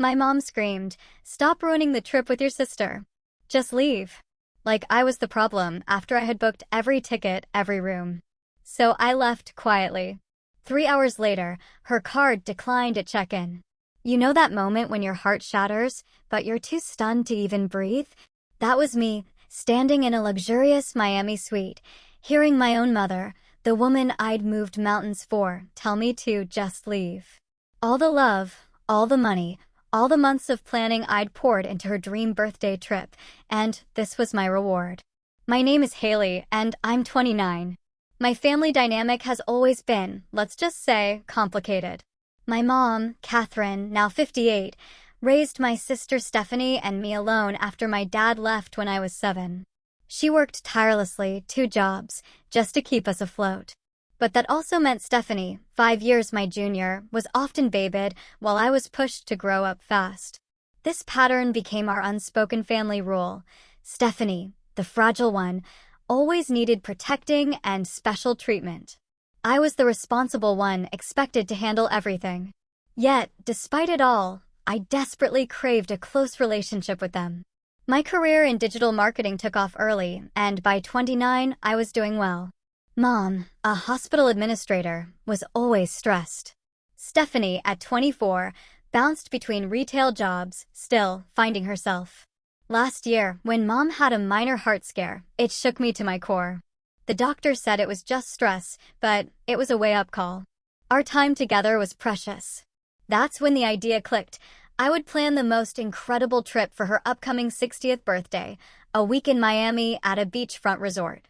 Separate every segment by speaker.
Speaker 1: My mom screamed, "Stop ruining the trip with your sister. Just leave." Like I was the problem after I had booked every ticket, every room. So I left quietly. 3 hours later, her card declined at check-in. You know that moment when your heart shatters, but you're too stunned to even breathe? That was me, standing in a luxurious Miami suite, hearing my own mother, the woman I'd moved mountains for, tell me to just leave. All the love, all the money, all the months of planning I'd poured into her dream birthday trip, and this was my reward. My name is Haley, and I'm 29. My family dynamic has always been, let's just say, complicated. My mom, Catherine, now 58, raised my sister Stephanie and me alone after my dad left when I was 7. She worked tirelessly, 2 jobs, just to keep us afloat. But that also meant Stephanie, 5 years my junior, was often babied while I was pushed to grow up fast. This pattern became our unspoken family rule. Stephanie, the fragile one, always needed protecting and special treatment. I was the responsible one expected to handle everything. Yet, despite it all, I desperately craved a close relationship with them. My career in digital marketing took off early, and by 29, I was doing well. Mom, a hospital administrator, was always stressed. Stephanie, at 24, bounced between retail jobs, still finding herself. Last year, when Mom had a minor heart scare, it shook me to my core. The doctor said it was just stress, but it was a wake-up call. Our time together was precious. That's when the idea clicked. I would plan the most incredible trip for her upcoming 60th birthday, a week in Miami at a beachfront resort.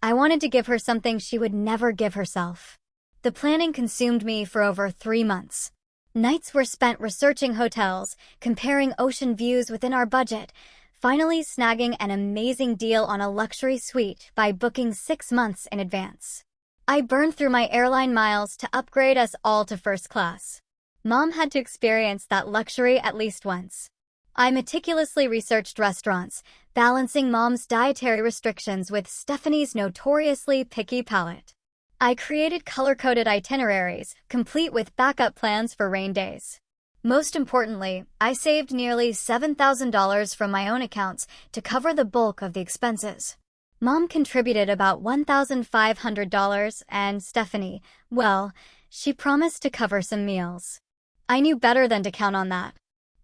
Speaker 1: I wanted to give her something she would never give herself. The planning consumed me for over 3 months. Nights were spent researching hotels, comparing ocean views within our budget, finally snagging an amazing deal on a luxury suite by booking 6 months in advance. I burned through my airline miles to upgrade us all to first class. Mom had to experience that luxury at least once. I meticulously researched restaurants, balancing Mom's dietary restrictions with Stephanie's notoriously picky palate. I created color-coded itineraries, complete with backup plans for rain days. Most importantly, I saved nearly $7,000 from my own accounts to cover the bulk of the expenses. Mom contributed about $1,500, and Stephanie, well, she promised to cover some meals. I knew better than to count on that.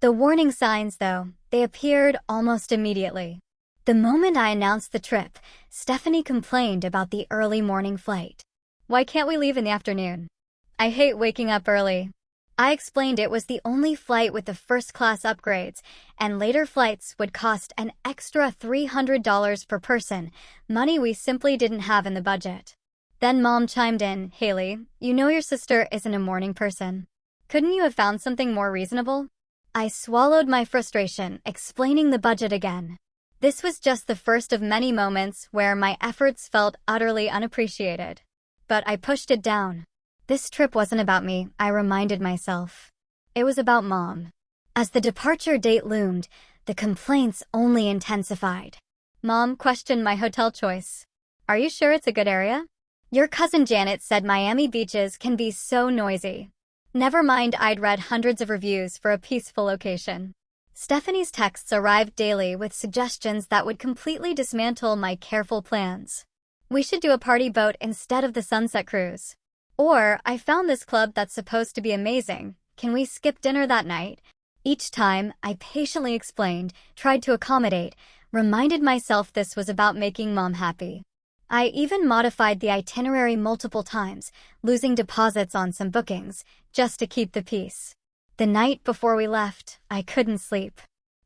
Speaker 1: The warning signs, though, they appeared almost immediately. The moment I announced the trip, Stephanie complained about the early morning flight. Why can't we leave in the afternoon? I hate waking up early. I explained it was the only flight with the first-class upgrades, and later flights would cost an extra $300 per person, money we simply didn't have in the budget. Then Mom chimed in, "Haley, you know your sister isn't a morning person. Couldn't you have found something more reasonable?" I swallowed my frustration, explaining the budget again. This was just the first of many moments where my efforts felt utterly unappreciated. But I pushed it down. This trip wasn't about me, I reminded myself. It was about Mom. As the departure date loomed, the complaints only intensified. Mom questioned my hotel choice. "Are you sure it's a good area? Your cousin Janet said Miami beaches can be so noisy." Never mind, I'd read hundreds of reviews for a peaceful location. Stephanie's texts arrived daily with suggestions that would completely dismantle my careful plans. "We should do a party boat instead of the sunset cruise." Or, "I found this club that's supposed to be amazing. Can we skip dinner that night?" Each time, I patiently explained, tried to accommodate, reminded myself this was about making Mom happy. I even modified the itinerary multiple times, losing deposits on some bookings, just to keep the peace. The night before we left, I couldn't sleep.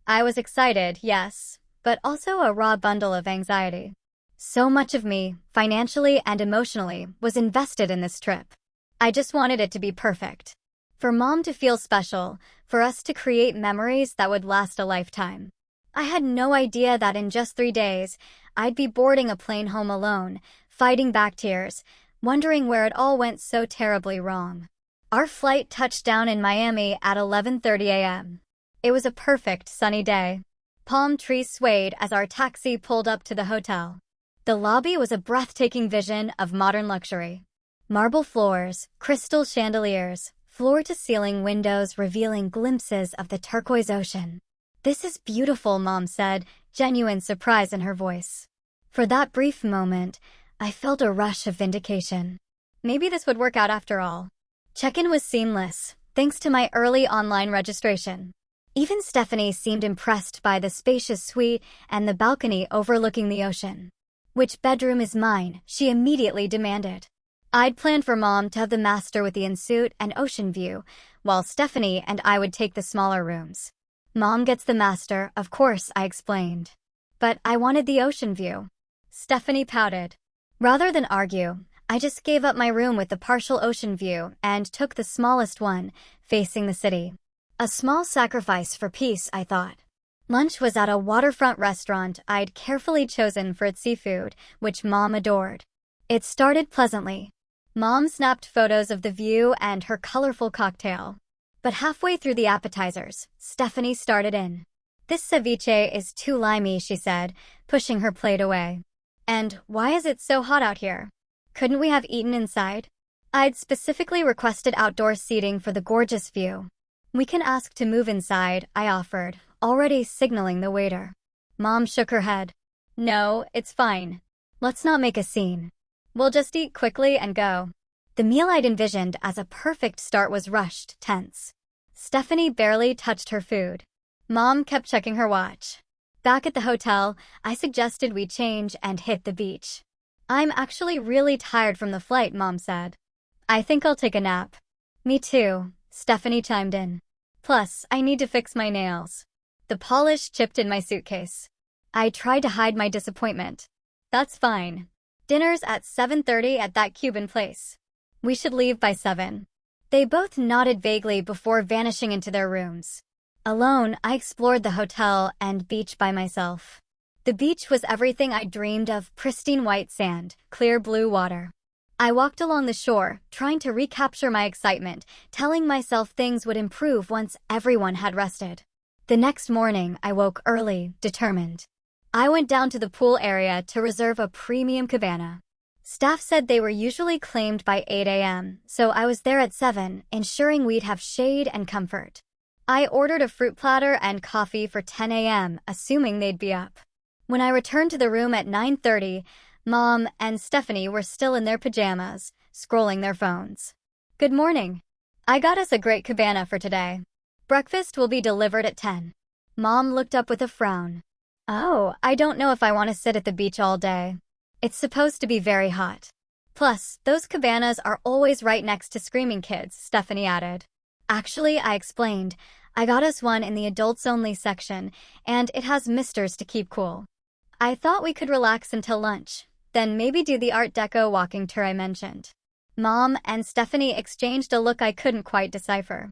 Speaker 1: I was excited, yes, but also a raw bundle of anxiety. So much of me, financially and emotionally, was invested in this trip. I just wanted it to be perfect. For Mom to feel special, for us to create memories that would last a lifetime. I had no idea that in just 3 days, I'd be boarding a plane home alone, fighting back tears, wondering where it all went so terribly wrong. Our flight touched down in Miami at 11:30 a.m. It was a perfect sunny day. Palm trees swayed as our taxi pulled up to the hotel. The lobby was a breathtaking vision of modern luxury. Marble floors, crystal chandeliers, floor-to-ceiling windows revealing glimpses of the turquoise ocean. "This is beautiful," Mom said, genuine surprise in her voice. For that brief moment, I felt a rush of vindication. Maybe this would work out after all. Check-in was seamless, thanks to my early online registration. Even Stephanie seemed impressed by the spacious suite and the balcony overlooking the ocean. "Which bedroom is mine?" she immediately demanded. I'd planned for Mom to have the master with the en-suite and ocean view, while Stephanie and I would take the smaller rooms. "Mom gets the master, of course," I explained. "But I wanted the ocean view." Stephanie pouted. Rather than argue, I just gave up my room with the partial ocean view and took the smallest one, facing the city. A small sacrifice for peace, I thought. Lunch was at a waterfront restaurant I'd carefully chosen for its seafood, which Mom adored. It started pleasantly. Mom snapped photos of the view and her colorful cocktail. But halfway through the appetizers, Stephanie started in. "This ceviche is too limey," she said, pushing her plate away. "And why is it so hot out here? Couldn't we have eaten inside?" I'd specifically requested outdoor seating for the gorgeous view. "We can ask to move inside," I offered, already signaling the waiter. Mom shook her head. "No, it's fine. Let's not make a scene. We'll just eat quickly and go." The meal I'd envisioned as a perfect start was rushed, tense. Stephanie barely touched her food. Mom kept checking her watch. Back at the hotel, I suggested we change and hit the beach. "I'm actually really tired from the flight," Mom said. "I think I'll take a nap." "Me too," Stephanie chimed in. "Plus, I need to fix my nails." The polish chipped in my suitcase. I tried to hide my disappointment. "That's fine. Dinner's at 7:30 at that Cuban place. We should leave by 7. They both nodded vaguely before vanishing into their rooms. Alone, I explored the hotel and beach by myself. The beach was everything I dreamed of: pristine white sand, clear blue water. I walked along the shore, trying to recapture my excitement, telling myself things would improve once everyone had rested. The next morning, I woke early, determined. I went down to the pool area to reserve a premium cabana. Staff said they were usually claimed by 8 a.m., so I was there at 7, ensuring we'd have shade and comfort. I ordered a fruit platter and coffee for 10 a.m., assuming they'd be up. When I returned to the room at 9:30, Mom and Stephanie were still in their pajamas, scrolling their phones. "Good morning. I got us a great cabana for today. Breakfast will be delivered at 10. Mom looked up with a frown. "Oh, I don't know if I want to sit at the beach all day. It's supposed to be very hot. Plus, those cabanas are always right next to screaming kids," Stephanie added. "Actually," I explained, "I got us one in the adults-only section, and it has misters to keep cool. I thought we could relax until lunch, then maybe do the Art Deco walking tour I mentioned." Mom and Stephanie exchanged a look I couldn't quite decipher.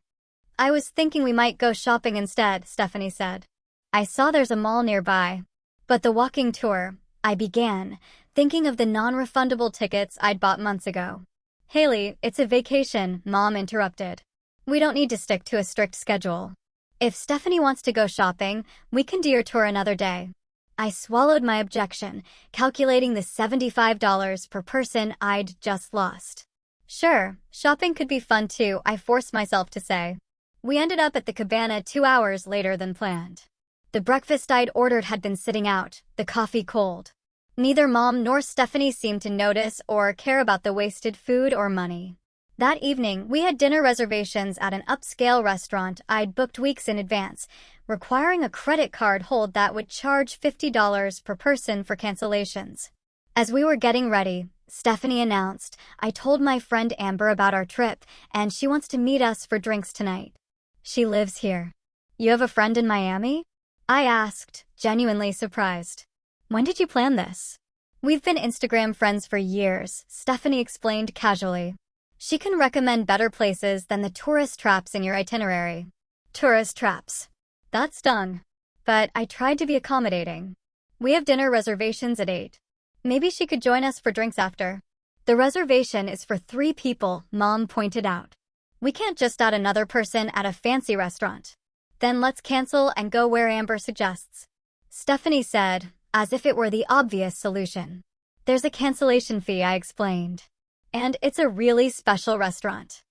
Speaker 1: "I was thinking we might go shopping instead," Stephanie said. "I saw there's a mall nearby." "But the walking tour," I began, thinking of the non-refundable tickets I'd bought months ago. "Haley, it's a vacation," Mom interrupted. "We don't need to stick to a strict schedule. If Stephanie wants to go shopping, we can do your tour another day." I swallowed my objection, calculating the $75 per person I'd just lost. "Sure, shopping could be fun too," I forced myself to say. We ended up at the cabana 2 hours later than planned. The breakfast I'd ordered had been sitting out, the coffee cold. Neither Mom nor Stephanie seemed to notice or care about the wasted food or money. That evening, we had dinner reservations at an upscale restaurant I'd booked weeks in advance, requiring a credit card hold that would charge $50 per person for cancellations. As we were getting ready, Stephanie announced, "I told my friend Amber about our trip, and she wants to meet us for drinks tonight. She lives here." "You have a friend in Miami?" I asked, genuinely surprised. "When did you plan this?" "We've been Instagram friends for years," Stephanie explained casually. "She can recommend better places than the tourist traps in your itinerary." Tourist traps. That stung. But I tried to be accommodating. "We have dinner reservations at 8. Maybe she could join us for drinks after." "The reservation is for 3 people," Mom pointed out. "We can't just add another person at a fancy restaurant." "Then let's cancel and go where Amber suggests," Stephanie said, as if it were the obvious solution. "There's a cancellation fee," I explained. "And it's a really special restaurant."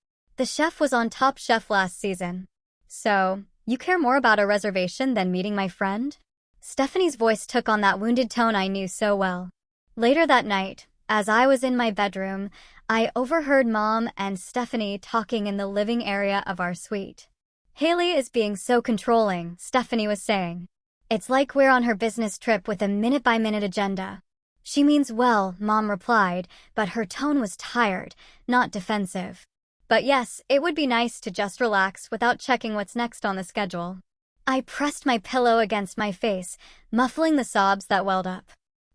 Speaker 1: The chef was on Top Chef last season. So, you care more about a reservation than meeting my friend? Stephanie's voice took on that wounded tone I knew so well. Later that night, as I was in my bedroom, I overheard Mom and Stephanie talking in the living area of our suite. Haley is being so controlling, Stephanie was saying. It's like we're on her business trip with a minute-by-minute agenda. She means well, Mom replied, but her tone was tired, not defensive. But yes, it would be nice to just relax without checking what's next on the schedule. I pressed my pillow against my face, muffling the sobs that welled up.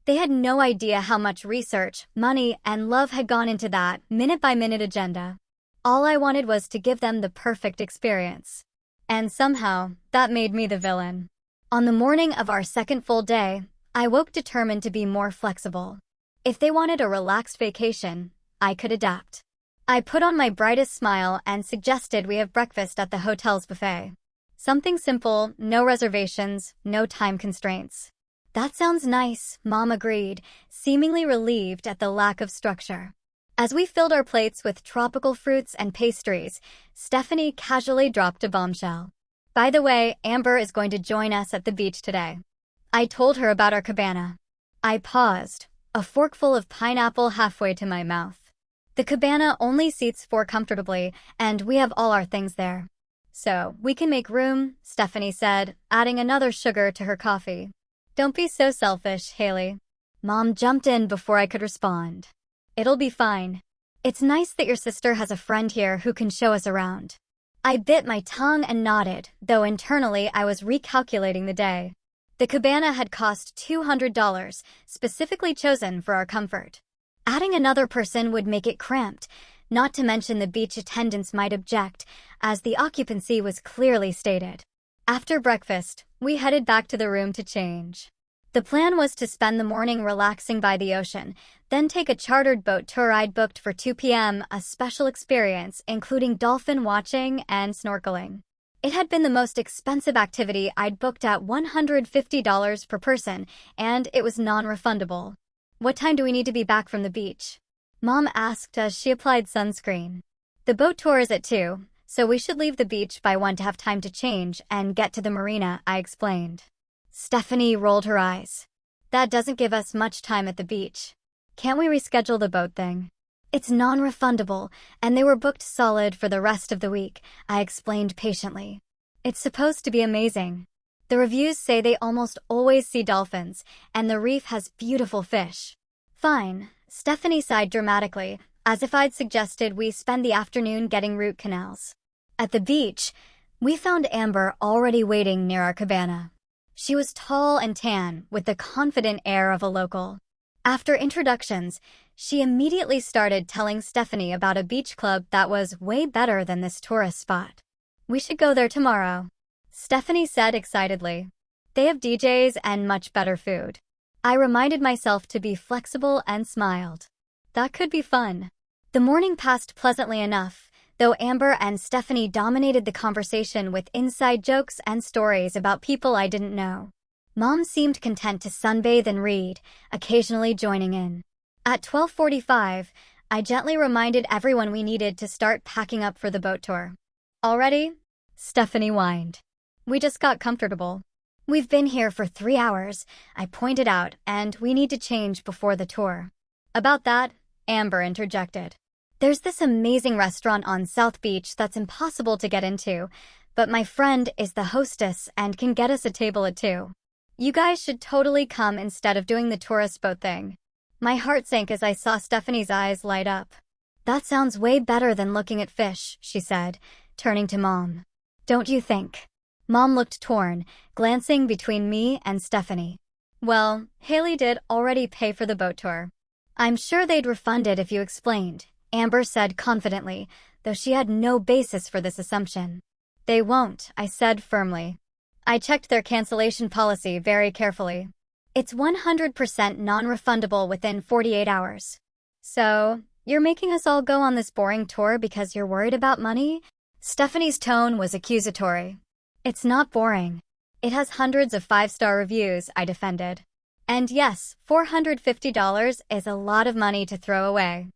Speaker 1: They had no idea how much research, money, and love had gone into that minute-by-minute agenda. All I wanted was to give them the perfect experience. And somehow, that made me the villain. On the morning of our second full day, I woke determined to be more flexible. If they wanted a relaxed vacation, I could adapt. I put on my brightest smile and suggested we have breakfast at the hotel's buffet. Something simple, no reservations, no time constraints. That sounds nice, Mom agreed, seemingly relieved at the lack of structure. As we filled our plates with tropical fruits and pastries, Stephanie casually dropped a bombshell. By the way, Amber is going to join us at the beach today. I told her about our cabana. I paused, a forkful of pineapple halfway to my mouth. The cabana only seats 4 comfortably, and we have all our things there. So, we can make room, Stephanie said, adding another sugar to her coffee. Don't be so selfish, Haley. Mom jumped in before I could respond. It'll be fine. It's nice that your sister has a friend here who can show us around. I bit my tongue and nodded, though internally I was recalculating the day. The cabana had cost $200, specifically chosen for our comfort. Adding another person would make it cramped, not to mention the beach attendants might object, as the occupancy was clearly stated. After breakfast, we headed back to the room to change. The plan was to spend the morning relaxing by the ocean, then take a chartered boat tour I'd booked for 2 p.m., a special experience including dolphin watching and snorkeling. It had been the most expensive activity I'd booked at $150 per person, and it was non-refundable. What time do we need to be back from the beach? Mom asked as she applied sunscreen. The boat tour is at 2, so we should leave the beach by 1 to have time to change and get to the marina, I explained. Stephanie rolled her eyes. That doesn't give us much time at the beach. Can't we reschedule the boat thing? It's non-refundable, and they were booked solid for the rest of the week, I explained patiently. It's supposed to be amazing. The reviews say they almost always see dolphins, and the reef has beautiful fish. Fine, Stephanie sighed dramatically, as if I'd suggested we spend the afternoon getting root canals. At the beach, we found Amber already waiting near our cabana. She was tall and tan, with the confident air of a local. After introductions, she immediately started telling Stephanie about a beach club that was way better than this tourist spot. We should go there tomorrow, Stephanie said excitedly. They have DJs and much better food. I reminded myself to be flexible and smiled. That could be fun. The morning passed pleasantly enough, though Amber and Stephanie dominated the conversation with inside jokes and stories about people I didn't know. Mom seemed content to sunbathe and read, occasionally joining in. At 12:45, I gently reminded everyone we needed to start packing up for the boat tour. Already? Stephanie whined. We just got comfortable. We've been here for 3 hours, I pointed out, and we need to change before the tour. About that, Amber interjected. There's this amazing restaurant on South Beach that's impossible to get into, but my friend is the hostess and can get us a table at 2. You guys should totally come instead of doing the tourist boat thing. My heart sank as I saw Stephanie's eyes light up. That sounds way better than looking at fish, she said, turning to Mom. Don't you think? Mom looked torn, glancing between me and Stephanie. Well, Haley did already pay for the boat tour. I'm sure they'd refund it if you explained, Amber said confidently, though she had no basis for this assumption. They won't, I said firmly. I checked their cancellation policy very carefully. It's 100% non-refundable within 48 hours. So, you're making us all go on this boring tour because you're worried about money? Stephanie's tone was accusatory. It's not boring. It has hundreds of 5-star reviews, I defended. And yes, $450 is a lot of money to throw away.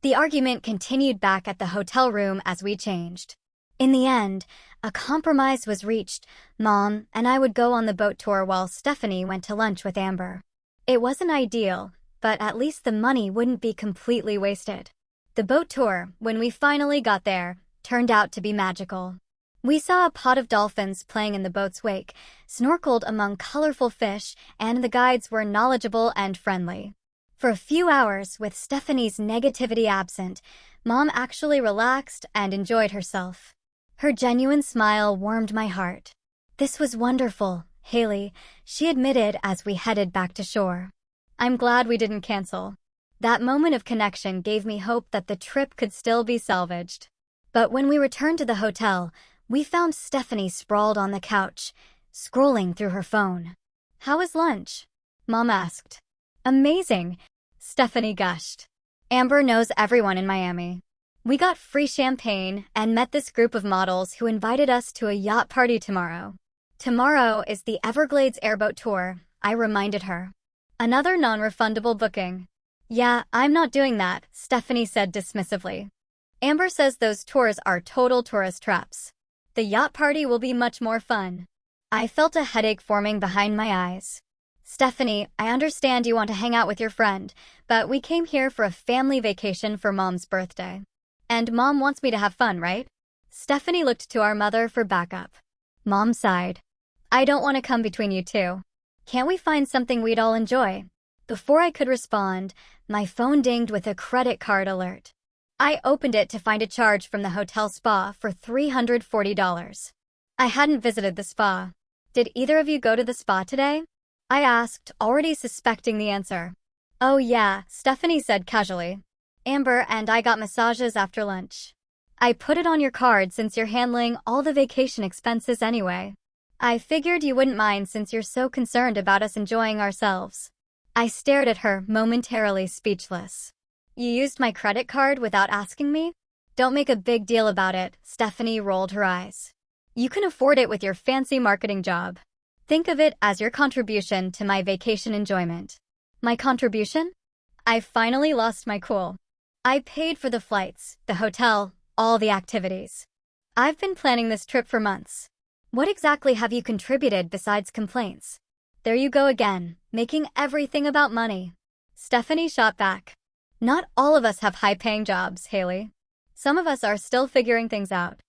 Speaker 1: The argument continued back at the hotel room as we changed. In the end, a compromise was reached. Mom and I would go on the boat tour while Stephanie went to lunch with Amber. It wasn't ideal, but at least the money wouldn't be completely wasted. The boat tour, when we finally got there, turned out to be magical. We saw a pod of dolphins playing in the boat's wake, snorkeled among colorful fish, and the guides were knowledgeable and friendly. For a few hours, with Stephanie's negativity absent, Mom actually relaxed and enjoyed herself. Her genuine smile warmed my heart. "This was wonderful, Haley," she admitted as we headed back to shore. "I'm glad we didn't cancel." That moment of connection gave me hope that the trip could still be salvaged. But when we returned to the hotel, we found Stephanie sprawled on the couch, scrolling through her phone. "How was lunch?" Mom asked. "Amazing," Stephanie gushed. "Amber knows everyone in Miami. We got free champagne and met this group of models who invited us to a yacht party tomorrow." "Tomorrow is the Everglades airboat tour," I reminded her. "Another non-refundable booking." "Yeah, I'm not doing that," Stephanie said dismissively. "Amber says those tours are total tourist traps. The yacht party will be much more fun." I felt a headache forming behind my eyes. "Stephanie, I understand you want to hang out with your friend, but we came here for a family vacation for Mom's birthday. And Mom wants me to have fun, right?" Stephanie looked to our mother for backup. Mom sighed. "I don't want to come between you two. Can't we find something we'd all enjoy?" Before I could respond, my phone dinged with a credit card alert. I opened it to find a charge from the hotel spa for $340. I hadn't visited the spa. "Did either of you go to the spa today?" I asked, already suspecting the answer. "Oh yeah," Stephanie said casually. "Amber and I got massages after lunch." "I put it on your card since you're handling all the vacation expenses anyway. I figured you wouldn't mind since you're so concerned about us enjoying ourselves." I stared at her, momentarily speechless. "You used my credit card without asking me?" "Don't make a big deal about it," Stephanie rolled her eyes. "You can afford it with your fancy marketing job. Think of it as your contribution to my vacation enjoyment." "My contribution?" I finally lost my cool. "I paid for the flights, the hotel, all the activities. I've been planning this trip for months. What exactly have you contributed besides complaints?" "There you go again, making everything about money." Stephanie shot back. "Not all of us have high-paying jobs, Haley. Some of us are still figuring things out."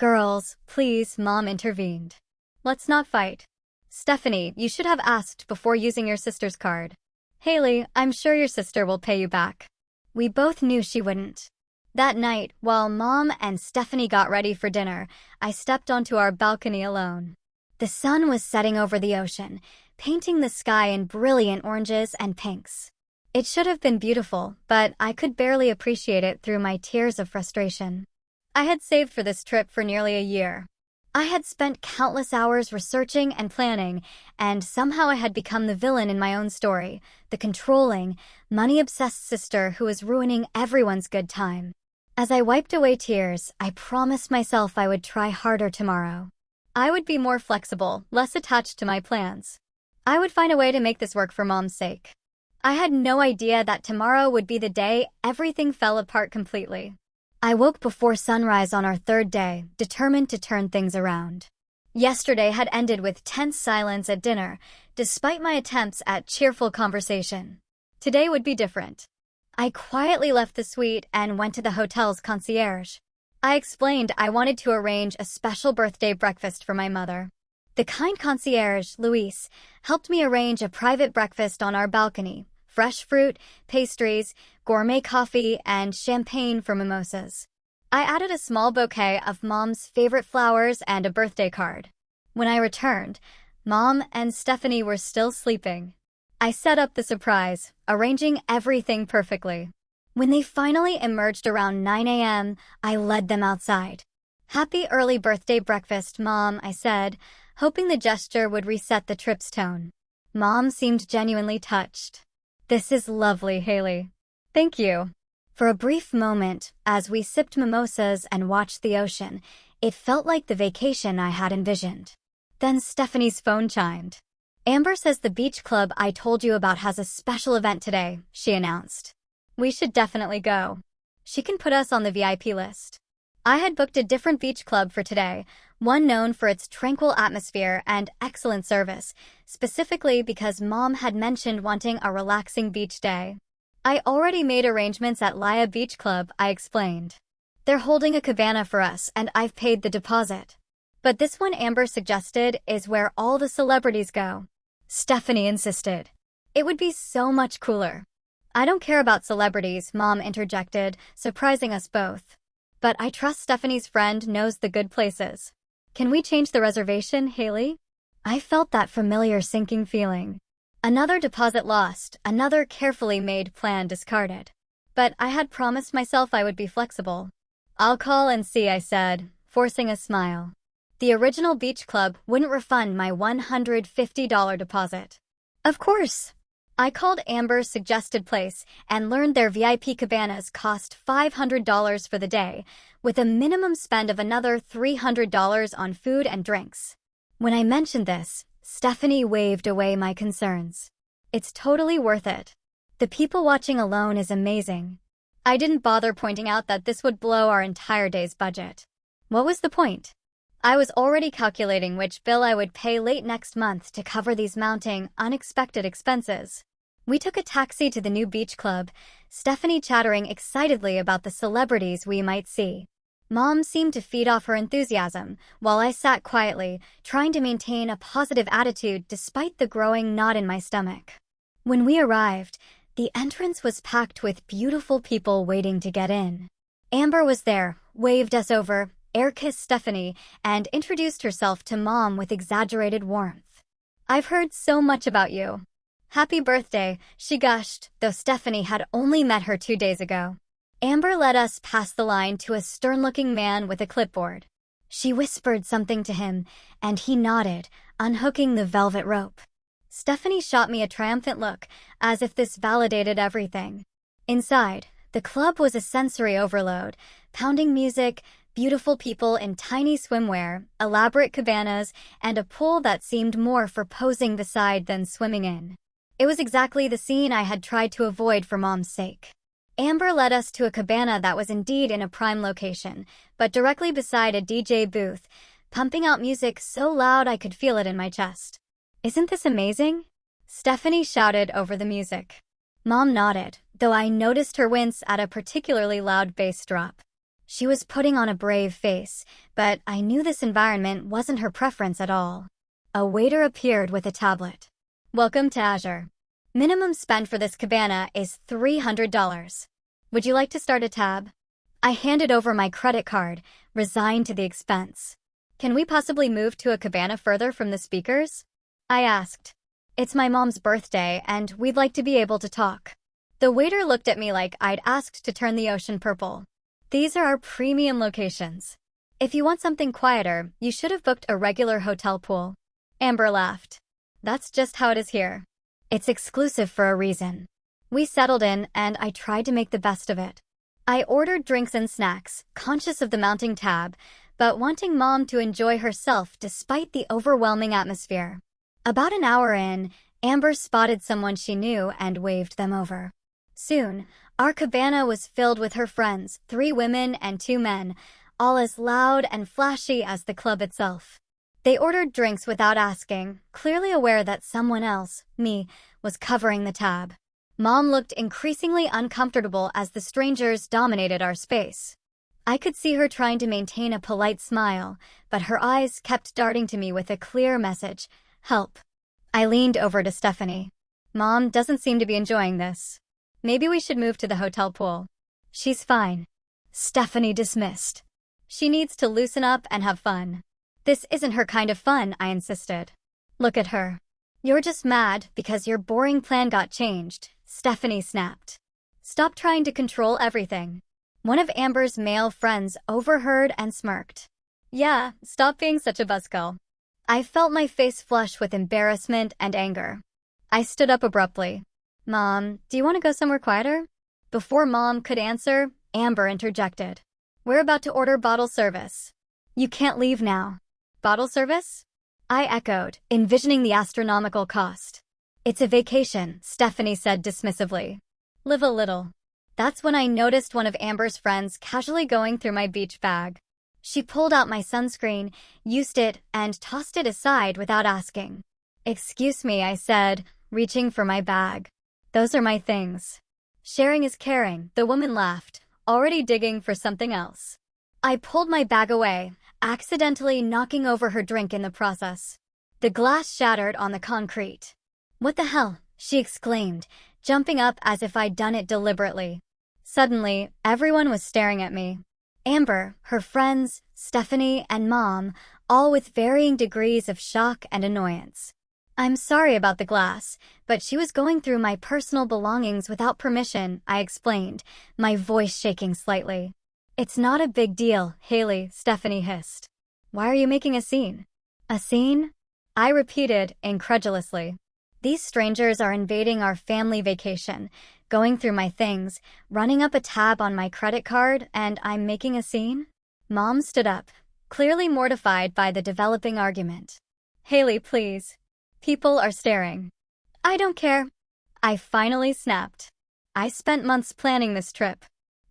Speaker 1: "Girls, please," Mom intervened. "Let's not fight. Stephanie, you should have asked before using your sister's card." "Haley, I'm sure your sister will pay you back." We both knew she wouldn't. That night, while Mom and Stephanie got ready for dinner, I stepped onto our balcony alone. The sun was setting over the ocean, painting the sky in brilliant oranges and pinks. It should have been beautiful, but I could barely appreciate it through my tears of frustration. I had saved for this trip for nearly a year. I had spent countless hours researching and planning, and somehow I had become the villain in my own story, the controlling, money-obsessed sister who was ruining everyone's good time. As I wiped away tears, I promised myself I would try harder tomorrow. I would be more flexible, less attached to my plans. I would find a way to make this work for Mom's sake. I had no idea that tomorrow would be the day everything fell apart completely. I woke before sunrise on our third day, determined to turn things around. Yesterday had ended with tense silence at dinner, despite my attempts at cheerful conversation. Today would be different. I quietly left the suite and went to the hotel's concierge. I explained I wanted to arrange a special birthday breakfast for my mother. The kind concierge, Luis, helped me arrange a private breakfast on our balcony. Fresh fruit, pastries, gourmet coffee, and champagne for mimosas. I added a small bouquet of Mom's favorite flowers and a birthday card. When I returned, Mom and Stephanie were still sleeping. I set up the surprise, arranging everything perfectly. When they finally emerged around 9 a.m., I led them outside. "Happy early birthday breakfast, Mom," I said, hoping the gesture would reset the trip's tone. Mom seemed genuinely touched. "This is lovely, Haley." "Thank you." For a brief moment, as we sipped mimosas and watched the ocean, it felt like the vacation I had envisioned. Then Stephanie's phone chimed. "Amber says the beach club I told you about has a special event today," she announced. "We should definitely go." She can put us on the VIP list. I had booked a different beach club for today, one known for its tranquil atmosphere and excellent service, specifically because Mom had mentioned wanting a relaxing beach day. I already made arrangements at Laya Beach Club, I explained. They're holding a cabana for us and I've paid the deposit. But this one Amber suggested is where all the celebrities go. Stephanie insisted. It would be so much cooler. I don't care about celebrities, Mom interjected, surprising us both. But I trust Stephanie's friend knows the good places. Can we change the reservation, Haley? I felt that familiar sinking feeling. Another deposit lost, another carefully made plan discarded. But I had promised myself I would be flexible. I'll call and see, I said, forcing a smile. The original beach club wouldn't refund my $150 deposit. Of course. I called Amber's suggested place and learned their VIP cabanas cost $500 for the day, with a minimum spend of another $300 on food and drinks. When I mentioned this, Stephanie waved away my concerns. It's totally worth it. The people watching alone is amazing. I didn't bother pointing out that this would blow our entire day's budget. What was the point? I was already calculating which bill I would pay late next month to cover these mounting, unexpected expenses. We took a taxi to the new beach club, Stephanie chattering excitedly about the celebrities we might see. Mom seemed to feed off her enthusiasm, while I sat quietly, trying to maintain a positive attitude despite the growing knot in my stomach. When we arrived, the entrance was packed with beautiful people waiting to get in. Amber was there, waved us over, air-kissed Stephanie, and introduced herself to Mom with exaggerated warmth. I've heard so much about you. Happy birthday, she gushed, though Stephanie had only met her 2 days ago. Amber led us past the line to a stern-looking man with a clipboard. She whispered something to him, and he nodded, unhooking the velvet rope. Stephanie shot me a triumphant look, as if this validated everything. Inside, the club was a sensory overload, pounding music, beautiful people in tiny swimwear, elaborate cabanas, and a pool that seemed more for posing beside than swimming in. It was exactly the scene I had tried to avoid for Mom's sake. Amber led us to a cabana that was indeed in a prime location, but directly beside a DJ booth, pumping out music so loud I could feel it in my chest. Isn't this amazing? Stephanie shouted over the music. Mom nodded, though I noticed her wince at a particularly loud bass drop. She was putting on a brave face, but I knew this environment wasn't her preference at all. A waiter appeared with a tablet. Welcome to Azure. Minimum spend for this cabana is $300. Would you like to start a tab? I handed over my credit card, resigned to the expense. Can we possibly move to a cabana further from the speakers? I asked. It's my mom's birthday, and we'd like to be able to talk. The waiter looked at me like I'd asked to turn the ocean purple. These are our premium locations. If you want something quieter, you should have booked a regular hotel pool. Amber laughed. That's just how it is here. It's exclusive for a reason. We settled in, and I tried to make the best of it. I ordered drinks and snacks, conscious of the mounting tab, but wanting Mom to enjoy herself despite the overwhelming atmosphere. About an hour in, Amber spotted someone she knew and waved them over. Soon, our cabana was filled with her friends, 3 women and 2 men, all as loud and flashy as the club itself. They ordered drinks without asking, clearly aware that someone else, me, was covering the tab. Mom looked increasingly uncomfortable as the strangers dominated our space. I could see her trying to maintain a polite smile, but her eyes kept darting to me with a clear message, help. I leaned over to Stephanie. Mom doesn't seem to be enjoying this. Maybe we should move to the hotel pool. She's fine. Stephanie dismissed. She needs to loosen up and have fun. This isn't her kind of fun, I insisted. Look at her. You're just mad because your boring plan got changed, Stephanie snapped. Stop trying to control everything. One of Amber's male friends overheard and smirked. Yeah, stop being such a buzzkill. I felt my face flush with embarrassment and anger. I stood up abruptly. Mom, do you want to go somewhere quieter? Before Mom could answer, Amber interjected. We're about to order bottle service. You can't leave now. Bottle service? I echoed, envisioning the astronomical cost. It's a vacation, Stephanie said dismissively. Live a little. That's when I noticed one of Amber's friends casually going through my beach bag. She pulled out my sunscreen, used it, and tossed it aside without asking. "Excuse me," I said, reaching for my bag. "Those are my things." "Sharing is caring," the woman laughed, already digging for something else. I pulled my bag away, accidentally knocking over her drink in the process. The glass shattered on the concrete. "What the hell?" she exclaimed, jumping up as if I'd done it deliberately. Suddenly, everyone was staring at me. Amber, her friends, Stephanie, and Mom, all with varying degrees of shock and annoyance. "I'm sorry about the glass, but she was going through my personal belongings without permission," I explained, my voice shaking slightly. "It's not a big deal, Haley," Stephanie hissed. "Why are you making a scene?" "A scene?" I repeated, incredulously. "These strangers are invading our family vacation, going through my things, running up a tab on my credit card, and I'm making a scene?" Mom stood up, clearly mortified by the developing argument. "Haley, please. People are staring." "I don't care." I finally snapped. "I spent months planning this trip.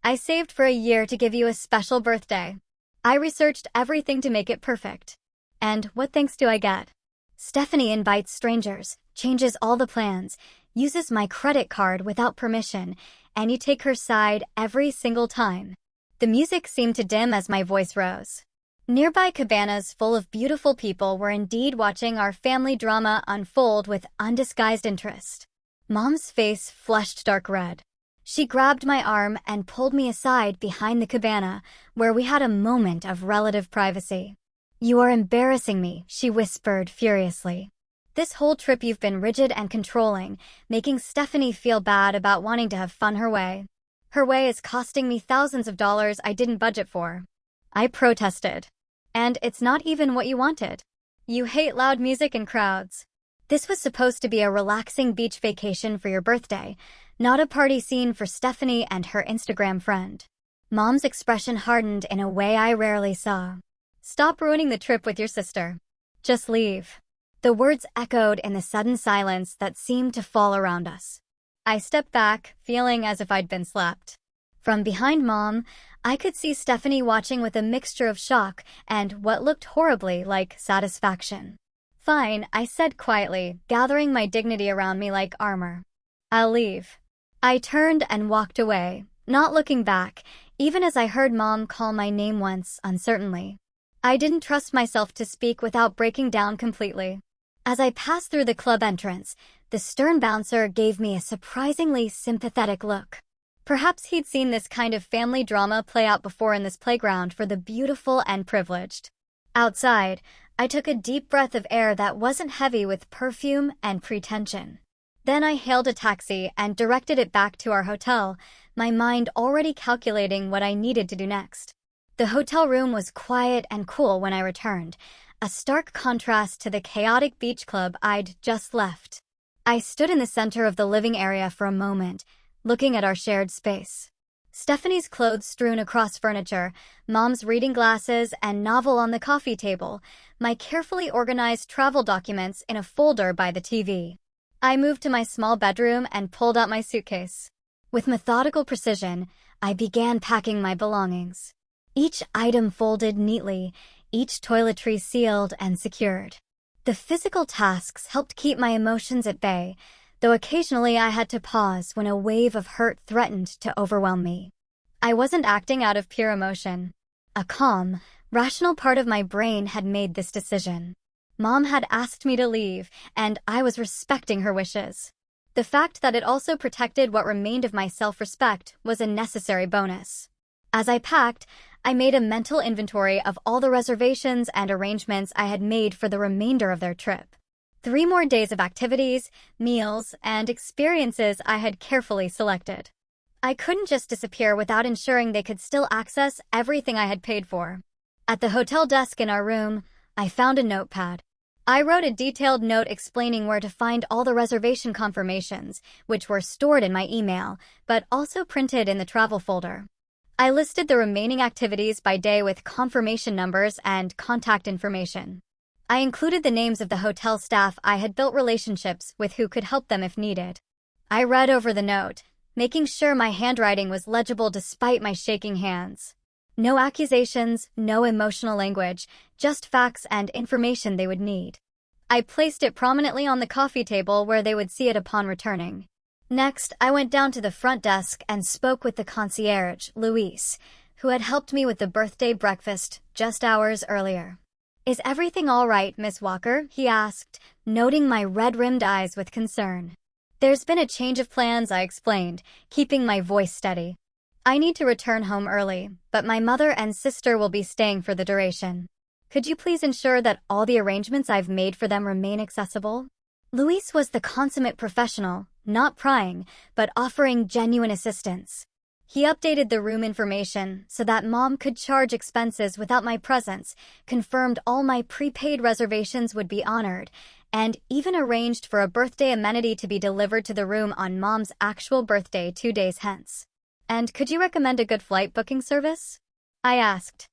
Speaker 1: I saved for a year to give you a special birthday. I researched everything to make it perfect. And what thanks do I get? Stephanie invites strangers, changes all the plans, uses my credit card without permission, and you take her side every single time." The music seemed to dim as my voice rose. Nearby cabanas full of beautiful people were indeed watching our family drama unfold with undisguised interest. Mom's face flushed dark red. She grabbed my arm and pulled me aside behind the cabana, where we had a moment of relative privacy. "You are embarrassing me," she whispered furiously. "This whole trip you've been rigid and controlling, making Stephanie feel bad about wanting to have fun her way. Her way is costing me thousands of dollars I didn't budget for." I protested. "And it's not even what you wanted. You hate loud music and crowds. This was supposed to be a relaxing beach vacation for your birthday, not a party scene for Stephanie and her Instagram friend." Mom's expression hardened in a way I rarely saw. "Stop ruining the trip with your sister. Just leave." The words echoed in the sudden silence that seemed to fall around us. I stepped back, feeling as if I'd been slapped. From behind Mom, I could see Stephanie watching with a mixture of shock and what looked horribly like satisfaction. "Fine," I said quietly, gathering my dignity around me like armor. "I'll leave." I turned and walked away, not looking back, even as I heard Mom call my name once, uncertainly. I didn't trust myself to speak without breaking down completely. As I passed through the club entrance, the stern bouncer gave me a surprisingly sympathetic look. Perhaps he'd seen this kind of family drama play out before in this playground for the beautiful and privileged. Outside, I took a deep breath of air that wasn't heavy with perfume and pretension. Then I hailed a taxi and directed it back to our hotel, my mind already calculating what I needed to do next. The hotel room was quiet and cool when I returned, a stark contrast to the chaotic beach club I'd just left. I stood in the center of the living area for a moment, looking at our shared space. Stephanie's clothes strewn across furniture, Mom's reading glasses and novel on the coffee table, my carefully organized travel documents in a folder by the TV. I moved to my small bedroom and pulled out my suitcase. With methodical precision, I began packing my belongings. Each item folded neatly, each toiletry sealed and secured. The physical tasks helped keep my emotions at bay, though occasionally I had to pause when a wave of hurt threatened to overwhelm me. I wasn't acting out of pure emotion. A calm, rational part of my brain had made this decision. Mom had asked me to leave, and I was respecting her wishes. The fact that it also protected what remained of my self-respect was a necessary bonus. As I packed, I made a mental inventory of all the reservations and arrangements I had made for the remainder of their trip. 3 more days of activities, meals, and experiences I had carefully selected. I couldn't just disappear without ensuring they could still access everything I had paid for. At the hotel desk in our room, I found a notepad. I wrote a detailed note explaining where to find all the reservation confirmations, which were stored in my email, but also printed in the travel folder. I listed the remaining activities by day with confirmation numbers and contact information. I included the names of the hotel staff I had built relationships with who could help them if needed. I read over the note, making sure my handwriting was legible despite my shaking hands. No accusations, no emotional language, just facts and information they would need. I placed it prominently on the coffee table where they would see it upon returning. Next, I went down to the front desk and spoke with the concierge, Luis, who had helped me with the birthday breakfast just hours earlier. "Is everything all right, Miss Walker?" he asked, noting my red-rimmed eyes with concern. "There's been a change of plans," I explained, keeping my voice steady. "I need to return home early, but my mother and sister will be staying for the duration. Could you please ensure that all the arrangements I've made for them remain accessible?" Luis was the consummate professional, not prying, but offering genuine assistance. He updated the room information so that Mom could charge expenses without my presence, confirmed all my prepaid reservations would be honored, and even arranged for a birthday amenity to be delivered to the room on Mom's actual birthday 2 days hence. "And could you recommend a good flight booking service?" I asked.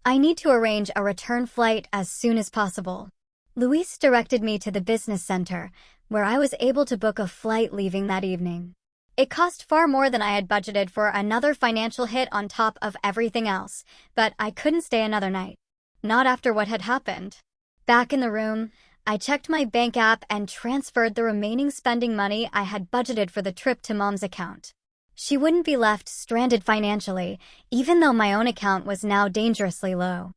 Speaker 1: "I need to arrange a return flight as soon as possible." Luis directed me to the business center, where I was able to book a flight leaving that evening. It cost far more than I had budgeted for another financial hit on top of everything else, but I couldn't stay another night. Not after what had happened. Back in the room, I checked my bank app and transferred the remaining spending money I had budgeted for the trip to Mom's account. She wouldn't be left stranded financially, even though my own account was now dangerously low.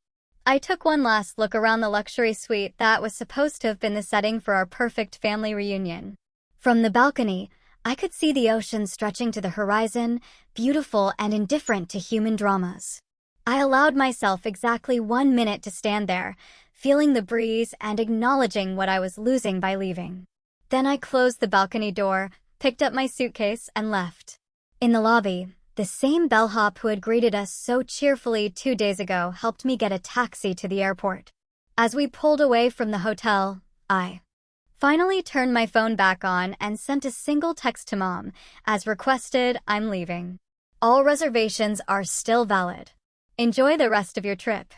Speaker 1: I took one last look around the luxury suite that was supposed to have been the setting for our perfect family reunion. From the balcony, I could see the ocean stretching to the horizon, beautiful and indifferent to human dramas. I allowed myself exactly 1 minute to stand there, feeling the breeze and acknowledging what I was losing by leaving. Then I closed the balcony door, picked up my suitcase, and left. In the lobby, the same bellhop who had greeted us so cheerfully 2 days ago helped me get a taxi to the airport. As we pulled away from the hotel, I finally turned my phone back on and sent a single text to Mom. "As requested, I'm leaving. All reservations are still valid. Enjoy the rest of your trip."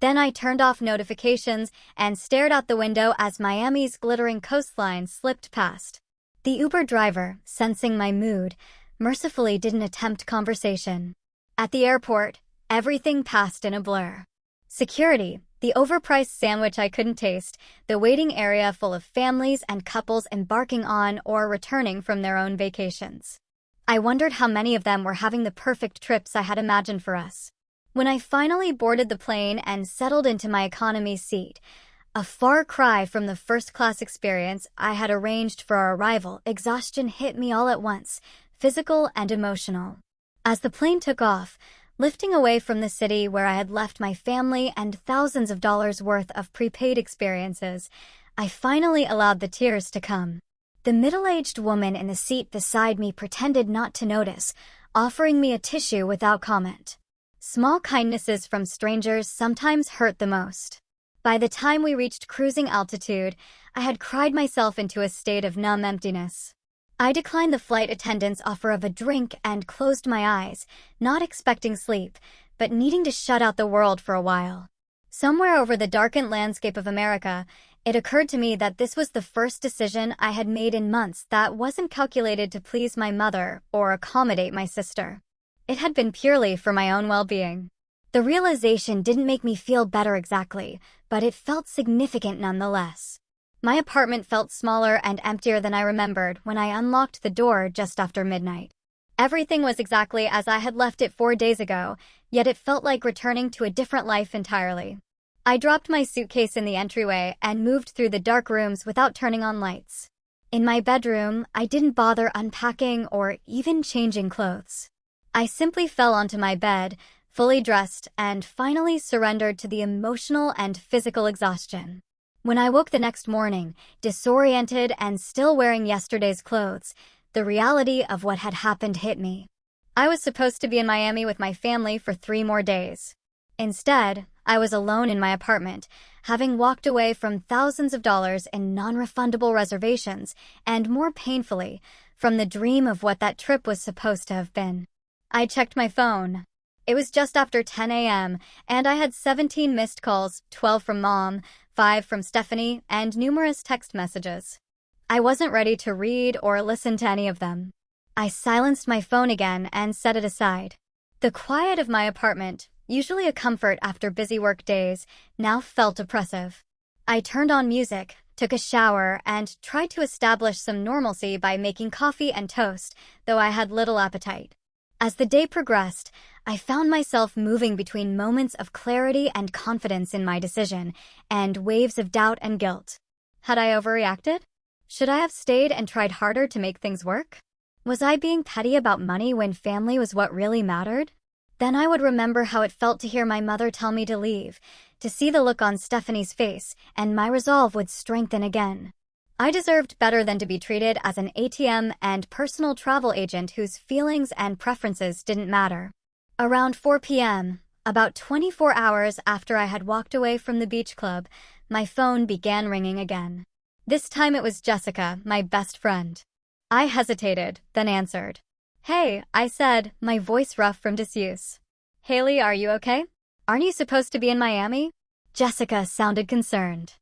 Speaker 1: Then I turned off notifications and stared out the window as Miami's glittering coastline slipped past. The Uber driver, sensing my mood, mercifully didn't attempt conversation. At the airport, everything passed in a blur. Security, the overpriced sandwich I couldn't taste, the waiting area full of families and couples embarking on or returning from their own vacations. I wondered how many of them were having the perfect trips I had imagined for us. When I finally boarded the plane and settled into my economy seat, a far cry from the first-class experience I had arranged for our arrival, exhaustion hit me all at once, physical and emotional. As the plane took off, lifting away from the city where I had left my family and thousands of dollars worth of prepaid experiences, I finally allowed the tears to come. The middle-aged woman in the seat beside me pretended not to notice, offering me a tissue without comment. Small kindnesses from strangers sometimes hurt the most. By the time we reached cruising altitude, I had cried myself into a state of numb emptiness. I declined the flight attendant's offer of a drink and closed my eyes, not expecting sleep, but needing to shut out the world for a while. Somewhere over the darkened landscape of America, it occurred to me that this was the first decision I had made in months that wasn't calculated to please my mother or accommodate my sister. It had been purely for my own well-being. The realization didn't make me feel better exactly, but it felt significant nonetheless. My apartment felt smaller and emptier than I remembered when I unlocked the door just after midnight. Everything was exactly as I had left it 4 days ago, yet it felt like returning to a different life entirely. I dropped my suitcase in the entryway and moved through the dark rooms without turning on lights. In my bedroom, I didn't bother unpacking or even changing clothes. I simply fell onto my bed, fully dressed, and finally surrendered to the emotional and physical exhaustion. When I woke the next morning, disoriented and still wearing yesterday's clothes, the reality of what had happened hit me. I was supposed to be in Miami with my family for 3 more days. Instead, I was alone in my apartment, having walked away from thousands of dollars in non-refundable reservations, and more painfully, from the dream of what that trip was supposed to have been. I checked my phone. It was just after 10 a.m., and I had 17 missed calls, 12 from Mom, 5 from Stephanie, and numerous text messages. I wasn't ready to read or listen to any of them. I silenced my phone again and set it aside. The quiet of my apartment, usually a comfort after busy work days, now felt oppressive. I turned on music, took a shower, and tried to establish some normalcy by making coffee and toast, though I had little appetite. As the day progressed, I found myself moving between moments of clarity and confidence in my decision, and waves of doubt and guilt. Had I overreacted? Should I have stayed and tried harder to make things work? Was I being petty about money when family was what really mattered? Then I would remember how it felt to hear my mother tell me to leave, to see the look on Stephanie's face, and my resolve would strengthen again. I deserved better than to be treated as an ATM and personal travel agent whose feelings and preferences didn't matter. Around 4 p.m., about 24 hours after I had walked away from the beach club, my phone began ringing again. This time it was Jessica, my best friend. I hesitated, then answered. "Hey," I said, my voice rough from disuse. "Haley, are you okay? Aren't you supposed to be in Miami?" Jessica sounded concerned.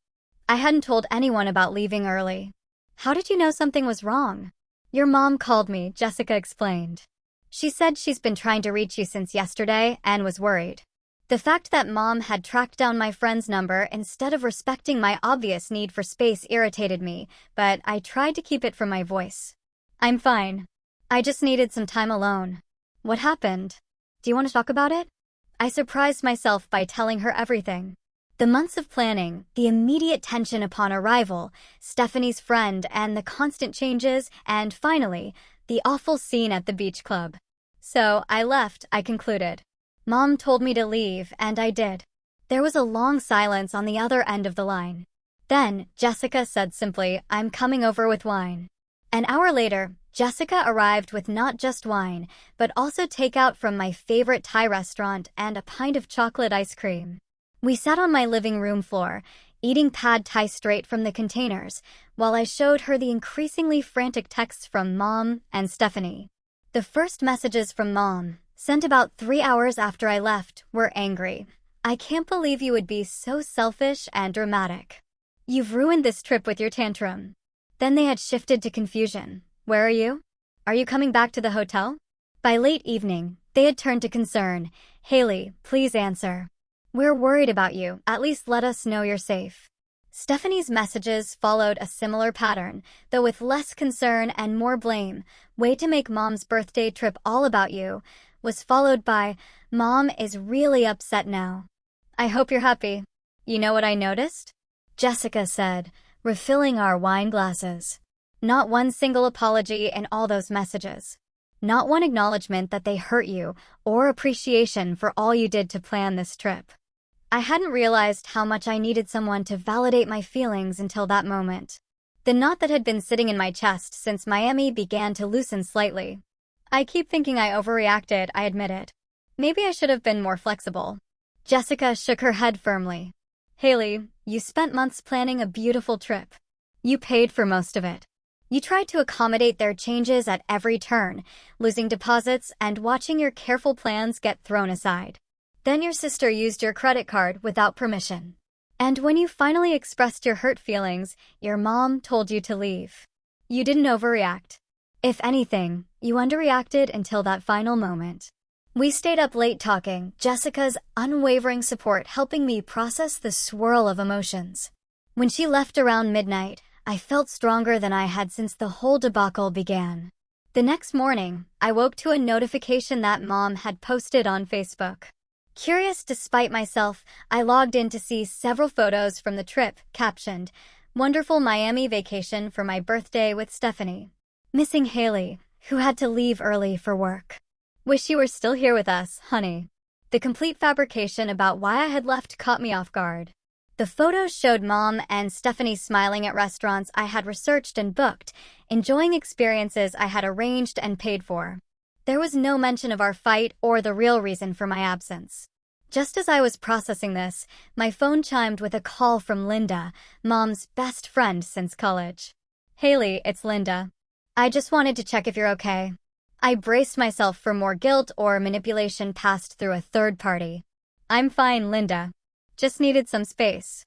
Speaker 1: "I hadn't told anyone about leaving early." "How did you know something was wrong?" "Your mom called me," Jessica explained. "She said she's been trying to reach you since yesterday and was worried." The fact that Mom had tracked down my friend's number instead of respecting my obvious need for space irritated me, but I tried to keep it from my voice. "I'm fine. I just needed some time alone." "What happened? Do you want to talk about it?" I surprised myself by telling her everything. The months of planning, the immediate tension upon arrival, Stephanie's friend and the constant changes, and finally, the awful scene at the beach club. "So I left," I concluded. "Mom told me to leave, and I did." There was a long silence on the other end of the line. Then, Jessica said simply, "I'm coming over with wine." An hour later, Jessica arrived with not just wine, but also takeout from my favorite Thai restaurant and a pint of chocolate ice cream. We sat on my living room floor, eating pad Thai straight from the containers, while I showed her the increasingly frantic texts from Mom and Stephanie. The first messages from Mom, sent about 3 hours after I left, were angry. "I can't believe you would be so selfish and dramatic. You've ruined this trip with your tantrum." Then they had shifted to confusion. "Where are you? Are you coming back to the hotel?" By late evening, they had turned to concern. "Haley, please answer. We're worried about you, at least let us know you're safe." Stephanie's messages followed a similar pattern, though with less concern and more blame. "Way to make Mom's birthday trip all about you," was followed by, "Mom is really upset now. I hope you're happy." "You know what I noticed?" Jessica said, refilling our wine glasses. "Not one single apology in all those messages. Not one acknowledgement that they hurt you, or appreciation for all you did to plan this trip." I hadn't realized how much I needed someone to validate my feelings until that moment. The knot that had been sitting in my chest since Miami began to loosen slightly. "I keep thinking I overreacted," I admitted. "Maybe I should have been more flexible." Jessica shook her head firmly. "Haley, you spent months planning a beautiful trip. You paid for most of it. You tried to accommodate their changes at every turn, losing deposits and watching your careful plans get thrown aside. Then your sister used your credit card without permission. And when you finally expressed your hurt feelings, your mom told you to leave. You didn't overreact. If anything, you underreacted until that final moment." We stayed up late talking, Jessica's unwavering support helping me process the swirl of emotions. When she left around midnight, I felt stronger than I had since the whole debacle began. The next morning, I woke to a notification that Mom had posted on Facebook. Curious despite myself, I logged in to see several photos from the trip, captioned, "Wonderful Miami vacation for my birthday with Stephanie. Missing Haley, who had to leave early for work. Wish you were still here with us, honey." The complete fabrication about why I had left caught me off guard. The photos showed Mom and Stephanie smiling at restaurants I had researched and booked, enjoying experiences I had arranged and paid for. There was no mention of our fight or the real reason for my absence. Just as I was processing this, my phone chimed with a call from Linda, Mom's best friend since college. "Haley, it's Linda. I just wanted to check if you're okay." I braced myself for more guilt or manipulation passed through a third party. "I'm fine, Linda. Just needed some space."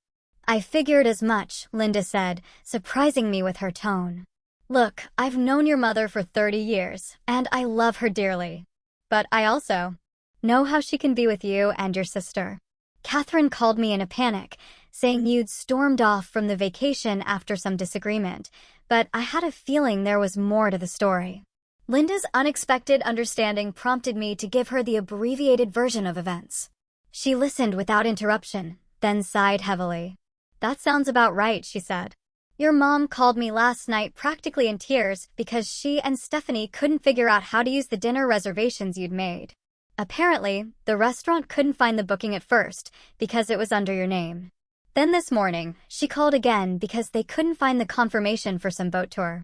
Speaker 1: "I figured as much," Linda said, surprising me with her tone. Look, I've known your mother for 30 years, and I love her dearly. But I also know how she can be with you and your sister. Catherine called me in a panic, saying you'd stormed off from the vacation after some disagreement, but I had a feeling there was more to the story. Linda's unexpected understanding prompted me to give her the abbreviated version of events. She listened without interruption, then sighed heavily. That sounds about right, she said. Your mom called me last night practically in tears because she and Stephanie couldn't figure out how to use the dinner reservations you'd made. Apparently, the restaurant couldn't find the booking at first because it was under your name. Then this morning, she called again because they couldn't find the confirmation for some boat tour.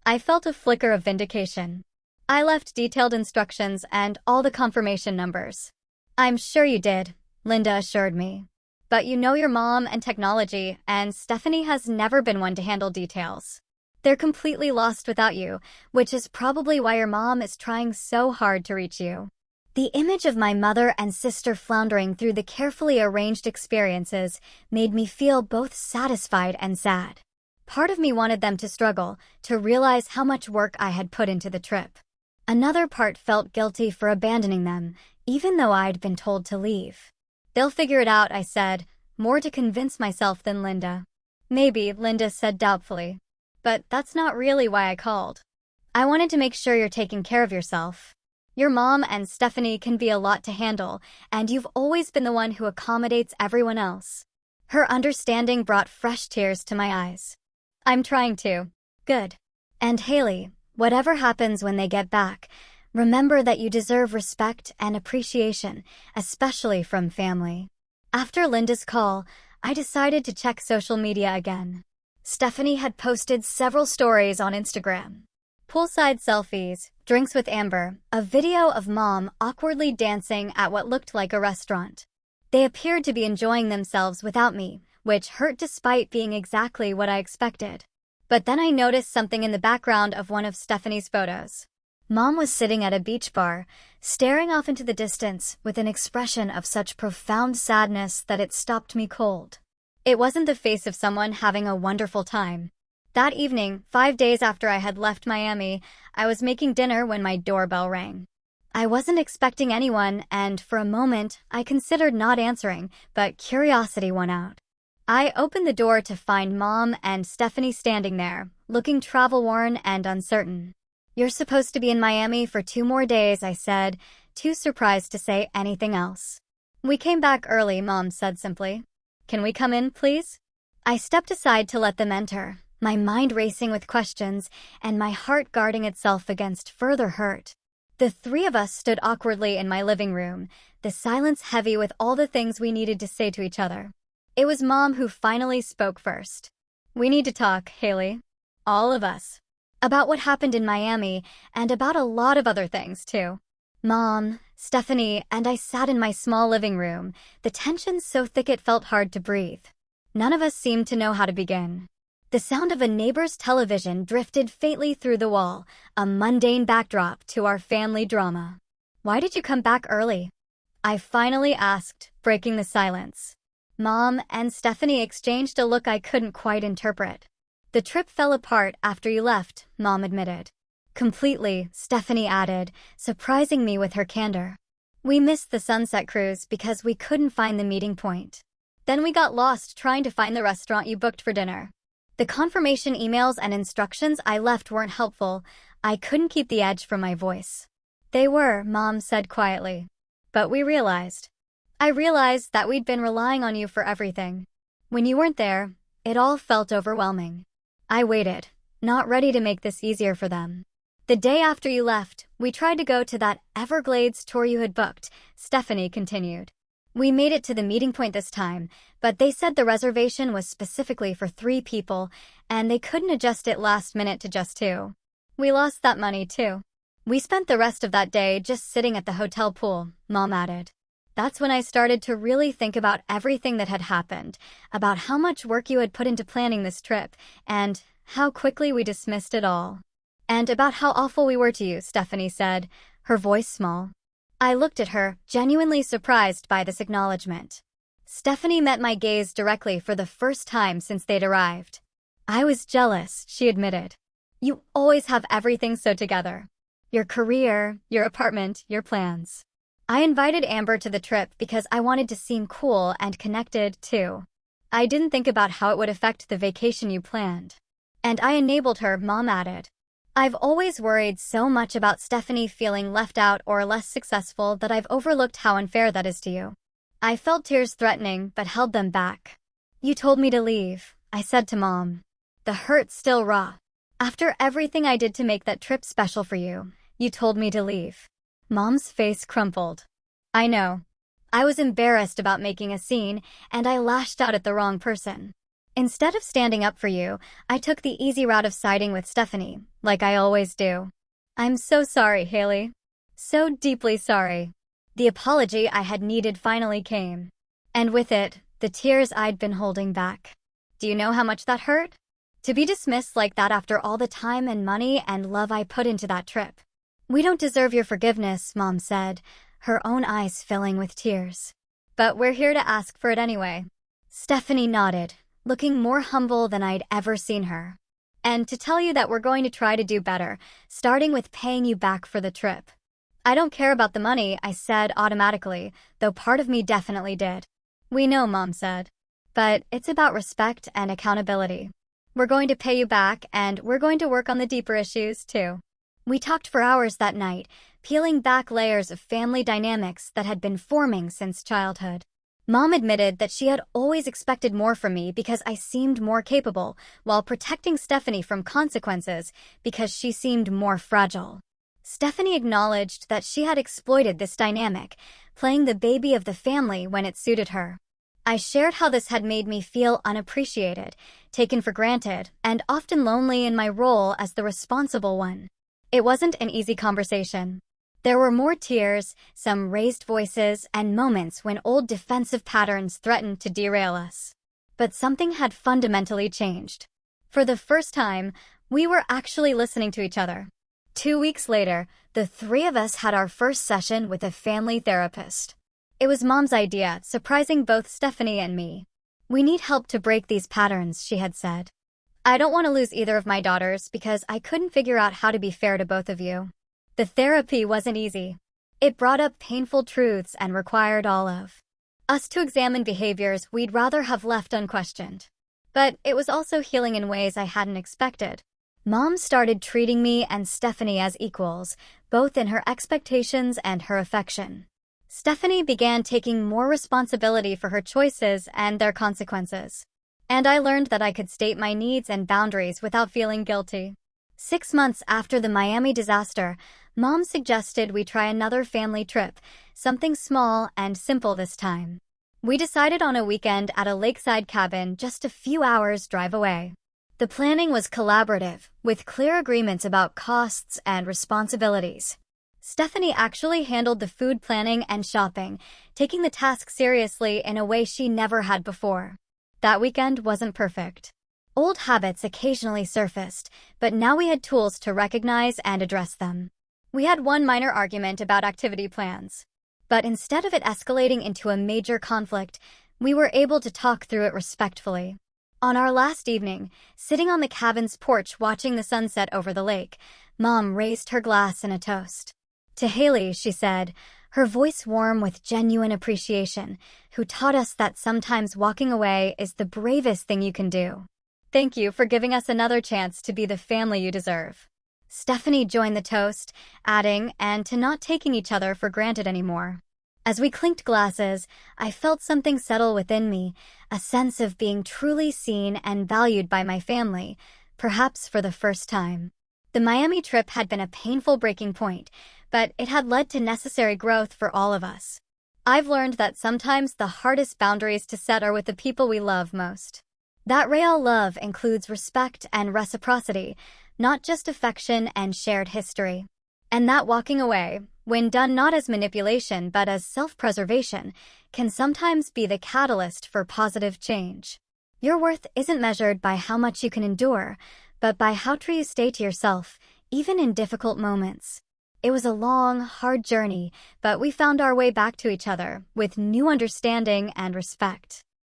Speaker 1: I felt a flicker of vindication. I left detailed instructions and all the confirmation numbers. I'm sure you did, Linda assured me. But you know your mom and technology, and Stephanie has never been one to handle details. They're completely lost without you, which is probably why your mom is trying so hard to reach you. The image of my mother and sister floundering through the carefully arranged experiences made me feel both satisfied and sad. Part of me wanted them to struggle, to realize how much work I had put into the trip. Another part felt guilty for abandoning them, even though I'd been told to leave. They'll figure it out, I said, more to convince myself than Linda. Maybe, Linda said doubtfully. But that's not really why I called. I wanted to make sure you're taking care of yourself. Your mom and Stephanie can be a lot to handle, and you've always been the one who accommodates everyone else. Her understanding brought fresh tears to my eyes. I'm trying to. Good. And Haley, whatever happens when they get back, remember that you deserve respect and appreciation, especially from family. After Linda's call, I decided to check social media again. Stephanie had posted several stories on Instagram. Poolside selfies, drinks with Amber, a video of Mom awkwardly dancing at what looked like a restaurant. They appeared to be enjoying themselves without me, which hurt despite being exactly what I expected. But then I noticed something in the background of one of Stephanie's photos. Mom was sitting at a beach bar, staring off into the distance with an expression of such profound sadness that it stopped me cold. It wasn't the face of someone having a wonderful time. That evening, 5 days after I had left Miami, I was making dinner when my doorbell rang. I wasn't expecting anyone, and for a moment, I considered not answering, but curiosity won out. I opened the door to find Mom and Stephanie standing there, looking travel-worn and uncertain. You're supposed to be in Miami for 2 more days, I said, too surprised to say anything else. We came back early, Mom said simply. Can we come in, please? I stepped aside to let them enter, my mind racing with questions and my heart guarding itself against further hurt. The 3 of us stood awkwardly in my living room, the silence heavy with all the things we needed to say to each other. It was Mom who finally spoke first. We need to talk, Haley. All of us. About what happened in Miami, and about a lot of other things, too. Mom, Stephanie, and I sat in my small living room, the tension so thick it felt hard to breathe. None of us seemed to know how to begin. The sound of a neighbor's television drifted faintly through the wall, a mundane backdrop to our family drama. Why did you come back early? I finally asked, breaking the silence. Mom and Stephanie exchanged a look I couldn't quite interpret. The trip fell apart after you left, Mom admitted. Completely, Stephanie added, surprising me with her candor. We missed the sunset cruise because we couldn't find the meeting point. Then we got lost trying to find the restaurant you booked for dinner. The confirmation emails and instructions I left weren't helpful. I couldn't keep the edge from my voice. They were, Mom said quietly. But we realized. I realized that we'd been relying on you for everything. When you weren't there, it all felt overwhelming. I waited, not ready to make this easier for them. The day after you left, we tried to go to that Everglades tour you had booked, Stephanie continued. We made it to the meeting point this time, but they said the reservation was specifically for 3 people, and they couldn't adjust it last minute to just 2. We lost that money, too. We spent the rest of that day just sitting at the hotel pool, Mom added. That's when I started to really think about everything that had happened, about how much work you had put into planning this trip, and how quickly we dismissed it all. And about how awful we were to you, Stephanie said, her voice small. I looked at her, genuinely surprised by this acknowledgement. Stephanie met my gaze directly for the first time since they'd arrived. I was jealous, she admitted. You always have everything so together. Your career, your apartment, your plans. I invited Amber to the trip because I wanted to seem cool and connected, too. I didn't think about how it would affect the vacation you planned. And I enabled her, Mom added. I've always worried so much about Stephanie feeling left out or less successful that I've overlooked how unfair that is to you. I felt tears threatening, but held them back. You told me to leave, I said to Mom. The hurt still raw. After everything I did to make that trip special for you, you told me to leave. Mom's face crumpled. I know. I was embarrassed about making a scene, and I lashed out at the wrong person. Instead of standing up for you, I took the easy route of siding with Stephanie, like I always do. I'm so sorry, Haley. So deeply sorry. The apology I had needed finally came. And with it, the tears I'd been holding back. Do you know how much that hurt? To be dismissed like that after all the time and money and love I put into that trip. We don't deserve your forgiveness, Mom said, her own eyes filling with tears. But we're here to ask for it anyway. Stephanie nodded, looking more humble than I'd ever seen her. And to tell you that we're going to try to do better, starting with paying you back for the trip. I don't care about the money, I said automatically, though part of me definitely did. We know, Mom said. But it's about respect and accountability. We're going to pay you back, and we're going to work on the deeper issues, too. We talked for hours that night, peeling back layers of family dynamics that had been forming since childhood. Mom admitted that she had always expected more from me because I seemed more capable, while protecting Stephanie from consequences because she seemed more fragile. Stephanie acknowledged that she had exploited this dynamic, playing the baby of the family when it suited her. I shared how this had made me feel unappreciated, taken for granted, and often lonely in my role as the responsible one. It wasn't an easy conversation. There were more tears, some raised voices, and moments when old defensive patterns threatened to derail us. But something had fundamentally changed. For the first time, we were actually listening to each other. 2 weeks later, the three of us had our first session with a family therapist. It was Mom's idea, surprising both Stephanie and me. We need help to break these patterns, she had said. I don't want to lose either of my daughters because I couldn't figure out how to be fair to both of you. The therapy wasn't easy. It brought up painful truths and required all of us to examine behaviors we'd rather have left unquestioned. But it was also healing in ways I hadn't expected. Mom started treating me and Stephanie as equals, both in her expectations and her affection. Stephanie began taking more responsibility for her choices and their consequences. And I learned that I could state my needs and boundaries without feeling guilty. 6 months after the Miami disaster, Mom suggested we try another family trip, something small and simple this time. We decided on a weekend at a lakeside cabin just a few hours' drive away. The planning was collaborative, with clear agreements about costs and responsibilities. Stephanie actually handled the food planning and shopping, taking the task seriously in a way she never had before. That weekend wasn't perfect. Old habits occasionally surfaced, but now we had tools to recognize and address them. We had one minor argument about activity plans. But instead of it escalating into a major conflict, we were able to talk through it respectfully. On our last evening, sitting on the cabin's porch watching the sunset over the lake, Mom raised her glass in a toast. To Haley, she said, her voice warm with genuine appreciation, who taught us that sometimes walking away is the bravest thing you can do. Thank you for giving us another chance to be the family you deserve. Stephanie joined the toast, adding, and to not taking each other for granted anymore. As we clinked glasses, I felt something settle within me, a sense of being truly seen and valued by my family, perhaps for the first time. The Miami trip had been a painful breaking point, but it had led to necessary growth for all of us. I've learned that sometimes the hardest boundaries to set are with the people we love most. That real love includes respect and reciprocity, not just affection and shared history. And that walking away, when done not as manipulation but as self-preservation, can sometimes be the catalyst for positive change. Your worth isn't measured by how much you can endure, but by how true you stay to yourself, even in difficult moments. It was a long, hard journey, but we found our way back to each other with new understanding and respect.